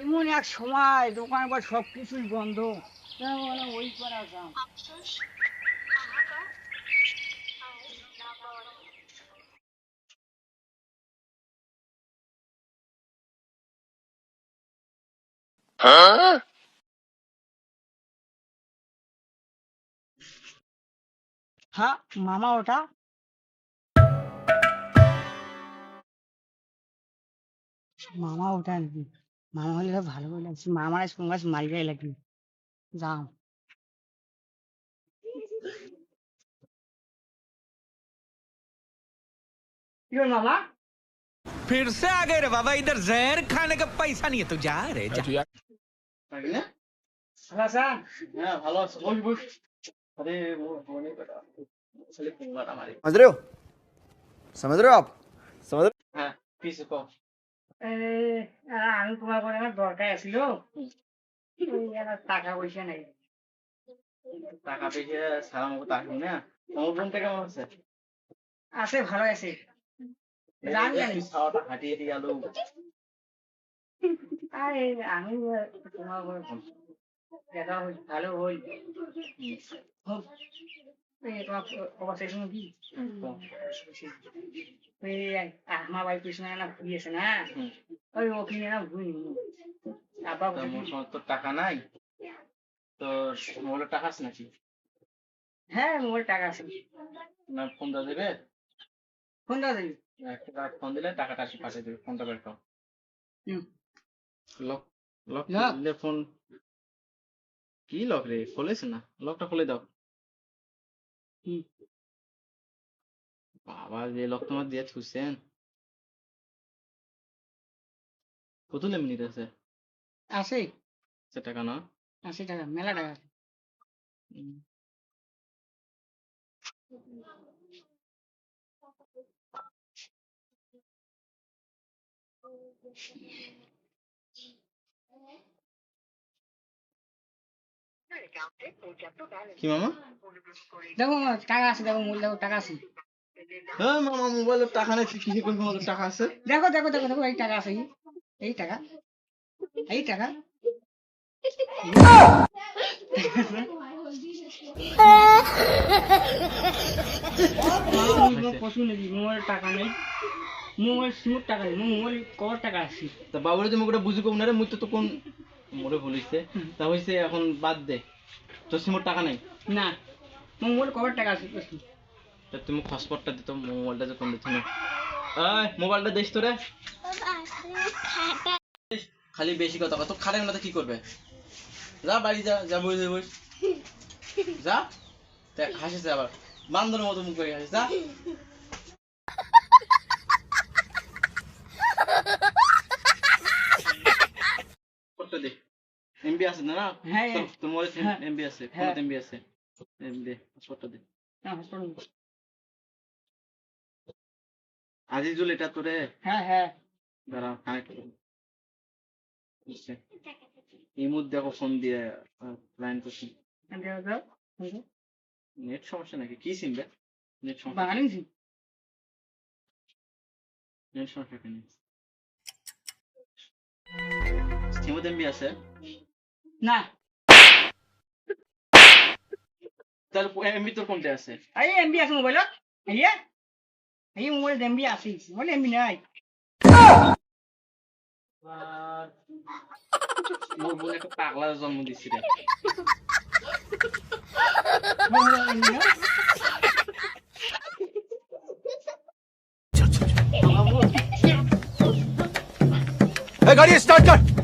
এমন এক সময় দোকান বা সবকিছুই বন্ধ, ওই করা যাও। হ্যাঁ মামা, ওটা মামা ওটা নাকি? মামা হলে তো ভালো করে লাগছে, মামার আজ কোন গাছ মারিয়াই লাগবে। যাও। কি হল মামা? फिर से आ गए रे बाबा, इधर जहर खाने का पैसा नहीं है, तो जा रे जा। ভালো আছেন? হ্যাঁ ভালো আছে, বস বস। আরে वो होने का আসলে কুমার আমারে। समझ रहे हो? समझ रहे हो आप? समझ रहे হ্যাঁ পিছে কো। আমি তোমার করে আমার দরকার ছিল, টাকা পয়সা নেই। টাকা পয়সা সারা মতো টাকা না। তোমার বোনটা কেমন আছে? আছে, ভালো আছে। জানি জানি। খাওয়াটা হাঁটিয়ে দিয়ে গেল। আরে আমি তোমার করে দেখা হই, ভালো হই। হোক। তোমার অবস্থা কি? আমার বাড়ি পিছনে না ঘুরিয়েছে না, ওই ওখানে না ঘুরি আবার মোর সময় তো টাকা নাই, তো মোবাইলে টাকা আছে নাকি? হ্যাঁ মোবাইল টাকা আছে। না ফোন দা দেবে? ফোন দাও দিবি। একটা ফোন দিলে টাকাটা আসি পাঠিয়ে দেবে, ফোনটা বের করো। হুম। Lock lock lock? দিলে ফোন কি লক রে, খুলেছে না, লকটা খুলে দাও। হুম। বাবা যে লক তোমার দিয়ে থুইছেন, কত লিমিট আছে? আছে, টাকা না? 80 টাকা, মেলা টাকা আছে। হুম। কি মামা? দেখো মামা, টাকা আছে, দেখো মোবাইল দেখো, টাকা আছে। হ্যাঁ মামা মোবাইলে টাকা নেই, কিসে করবি, মোবাইলে টাকা আছে। দেখো দেখো দেখো দেখো, এই টাকা আছে, এই টাকা, এই টাকা। পছন্দ নাকি মোবাইল টাকা নেই, মোবাইল সিমুর টাকা নেই, মোবাইল কবার টাকা আছে। তা বাবুরে তুমি ওটা বুঝি কম না রে, মুই তো কোন মোরে ভুলিছে, তা হইছে এখন বাদ দে, তোর সিমোর টাকা নাই না, মোবাইল কবার টাকা আছে? তা তুমি পাসপোর্টটা দিত, মোবাইলটা যে কোন দিত না। এই মোবাইলটা দিস তো রে। খালি বেশি কথা কত, খাটেন না তো কি করবে? যা বাড়ি যা, যা বই বই যা, দেখ হাসিছে আবার বান্দরের মতো মুখ করে হাসিস, যা। করতে দে, এমবি আছে না? হ্যাঁ তোর মোবাইলে হ্যাঁ এমবি আছে, হ্যাঁ এমবি আছে, এমবি পাসপোর্টটা দে। আজিজুল এটা তোরে, হ্যাঁ হ্যাঁ দাঁড়া কানেক্ট করো। বুঝছে এই মুহূর্তে দেখো ফোন দিয়ে লাইন করছি। নেট সমস্যা নাকি, কি সিম বে? নেট সমস্যা, বাঙালি নেট সমস্যা কেন? সিমত এমবি আছে না, তাহলে এমবি তোর কোনটা আছে? এই এমবি আছে মোবাইল, এই মোবাইল এমবি আছে, মোবাইল এমবি নাই। মোর বোন একটা পাগলার জন্ম দিছি রে। हो? गाड़ी स्टार्ट कर।